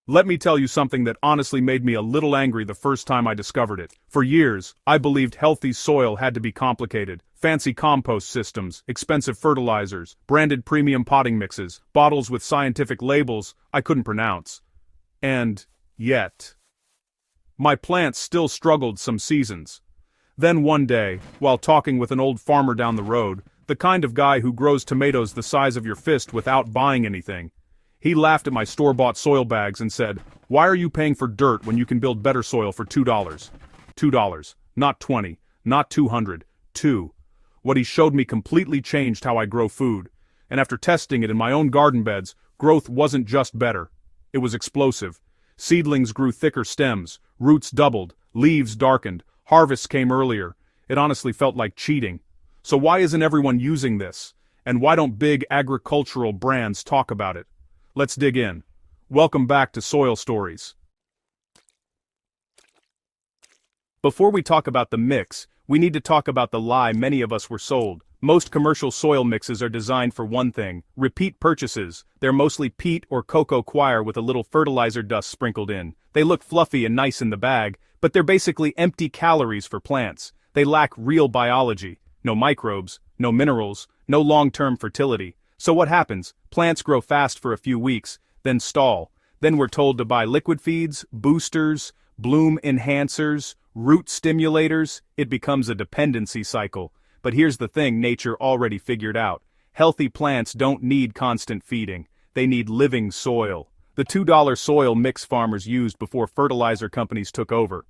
Let me tell you something that honestly made me a little angry the first time I discovered it. For years, I believed healthy soil had to be complicated. Fancy compost systems, expensive fertilizers, branded premium potting mixes, bottles with scientific labels I couldn't pronounce. And yet, my plants still struggled some seasons. Then one day, while talking with an old farmer down the road, the kind of guy who grows tomatoes the size of your fist without buying anything, he laughed at my store-bought soil bags and said, "Why are you paying for dirt when you can build better soil for $2? $2, not 20, not 200, 2. What he showed me completely changed how I grow food. And after testing it in my own garden beds, growth wasn't just better. It was explosive. Seedlings grew thicker stems, roots doubled, leaves darkened, harvests came earlier. It honestly felt like cheating. So why isn't everyone using this? And why don't big agricultural brands talk about it? Let's dig in. Welcome back to Soil Stories. Before we talk about the mix, we need to talk about the lie many of us were sold. Most commercial soil mixes are designed for one thing: repeat purchases. They're mostly peat or cocoa coir with a little fertilizer dust sprinkled in. They look fluffy and nice in the bag, but they're basically empty calories for plants. They lack real biology. No microbes, no minerals, no long-term fertility. So what happens? Plants grow fast for a few weeks, then stall. Then we're told to buy liquid feeds, boosters, bloom enhancers, root stimulators. It becomes a dependency cycle. But here's the thing nature already figured out. Healthy plants don't need constant feeding. They need living soil. The $2 soil mix farmers used before fertilizer companies took over.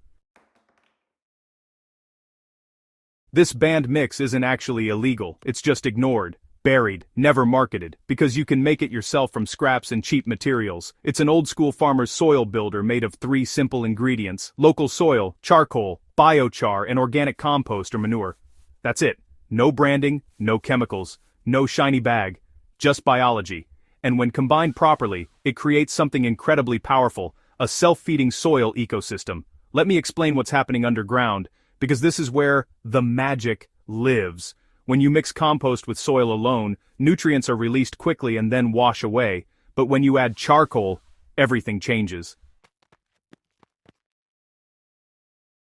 This banned mix isn't actually illegal, it's just ignored, buried, never marketed, because you can make it yourself from scraps and cheap materials. It's an old-school farmer's soil builder made of 3 simple ingredients: local soil, charcoal, biochar, and organic compost or manure. That's it. No branding, no chemicals, no shiny bag, just biology. And when combined properly, it creates something incredibly powerful, a self-feeding soil ecosystem. Let me explain what's happening underground, because this is where the magic lives. When you mix compost with soil alone, nutrients are released quickly and then wash away. But when you add charcoal, everything changes.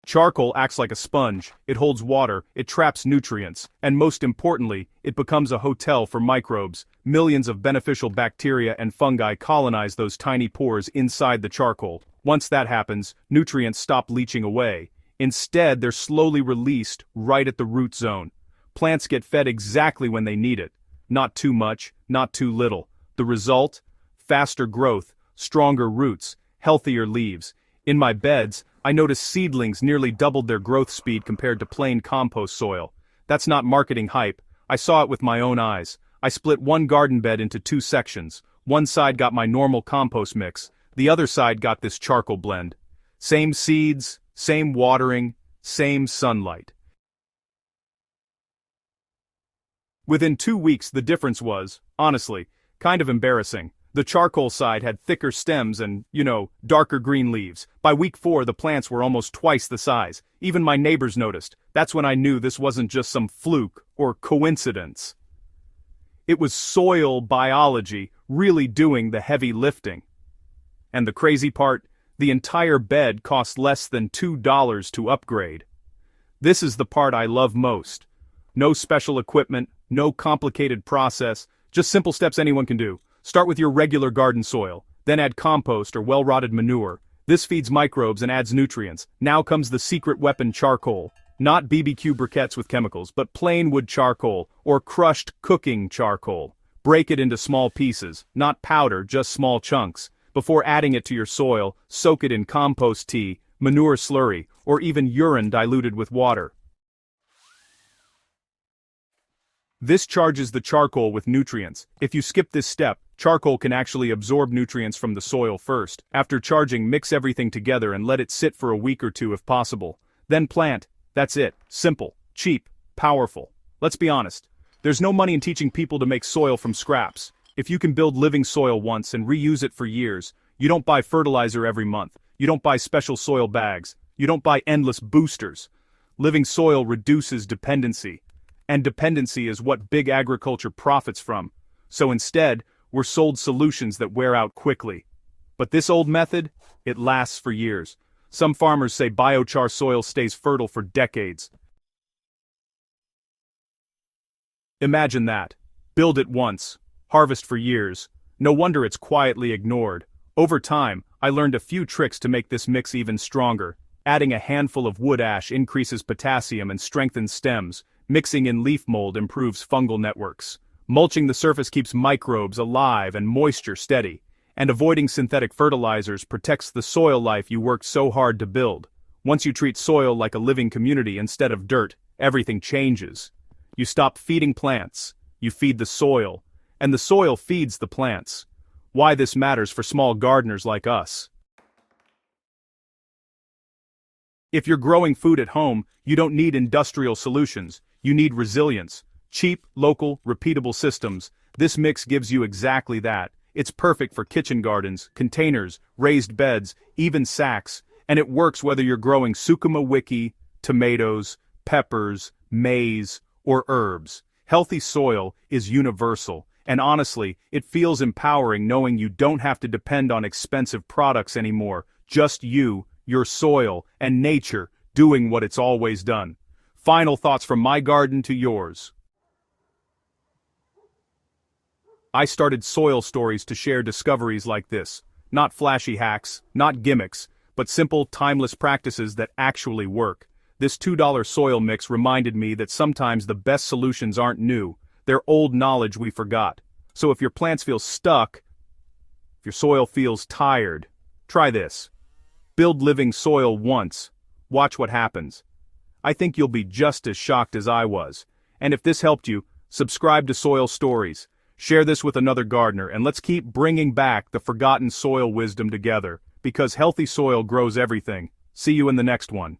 Charcoal acts like a sponge. It holds water, it traps nutrients, and most importantly, it becomes a hotel for microbes. Millions of beneficial bacteria and fungi colonize those tiny pores inside the charcoal. Once that happens, nutrients stop leaching away. Instead, they're slowly released right at the root zone. Plants get fed exactly when they need it. Not too much, not too little. The result? Faster growth, stronger roots, healthier leaves. In my beds, I noticed seedlings nearly doubled their growth speed compared to plain compost soil. That's not marketing hype. I saw it with my own eyes. I split one garden bed into 2 sections. One side got my normal compost mix. The other side got this charcoal blend. Same seeds, same watering, same sunlight. Within 2 weeks the difference was, honestly, kind of embarrassing. The charcoal side had thicker stems and, darker green leaves. By week 4 the plants were almost twice the size. Even my neighbors noticed. That's when I knew this wasn't just some fluke or coincidence. It was soil biology really doing the heavy lifting. And the crazy part? The entire bed cost less than $2 to upgrade. This is the part I love most. No special equipment, no complicated process, just simple steps anyone can do. Start with your regular garden soil, then add compost or well-rotted manure. This feeds microbes and adds nutrients. Now comes the secret weapon: charcoal. Not BBQ briquettes with chemicals, but plain wood charcoal, or crushed cooking charcoal. Break it into small pieces, not powder, just small chunks. Before adding it to your soil, soak it in compost tea, manure slurry, or even urine diluted with water. This charges the charcoal with nutrients. If you skip this step, charcoal can actually absorb nutrients from the soil first. After charging, mix everything together and let it sit for a week or 2 if possible. Then plant. That's it. Simple, cheap, powerful. Let's be honest. There's no money in teaching people to make soil from scraps. If you can build living soil once and reuse it for years, you don't buy fertilizer every month. You don't buy special soil bags. You don't buy endless boosters. Living soil reduces dependency. And dependency is what big agriculture profits from. So instead, we're sold solutions that wear out quickly. But this old method, it lasts for years. Some farmers say biochar soil stays fertile for decades. Imagine that. Build it once, harvest for years. No wonder it's quietly ignored. Over time, I learned a few tricks to make this mix even stronger. Adding a handful of wood ash increases potassium and strengthens stems. Mixing in leaf mold improves fungal networks. Mulching the surface keeps microbes alive and moisture steady. And avoiding synthetic fertilizers protects the soil life you worked so hard to build. Once you treat soil like a living community instead of dirt, everything changes. You stop feeding plants, you feed the soil, and the soil feeds the plants. Why this matters for small gardeners like us. If you're growing food at home, you don't need industrial solutions, you need resilience. Cheap, local, repeatable systems. This mix gives you exactly that. It's perfect for kitchen gardens, containers, raised beds, even sacks, and it works whether you're growing sukuma wiki, tomatoes, peppers, maize, or herbs. Healthy soil is universal, and honestly, it feels empowering knowing you don't have to depend on expensive products anymore. Just you, your soil, and nature doing what it's always done. Final thoughts from my garden to yours. I started Soil Stories to share discoveries like this. Not flashy hacks, not gimmicks, but simple, timeless practices that actually work. This $2 soil mix reminded me that sometimes the best solutions aren't new, they're old knowledge we forgot. So if your plants feel stuck, if your soil feels tired, try this. Build living soil once. Watch what happens. I think you'll be just as shocked as I was. And if this helped you, subscribe to Soil Stories. Share this with another gardener, and let's keep bringing back the forgotten soil wisdom together, because healthy soil grows everything. See you in the next one.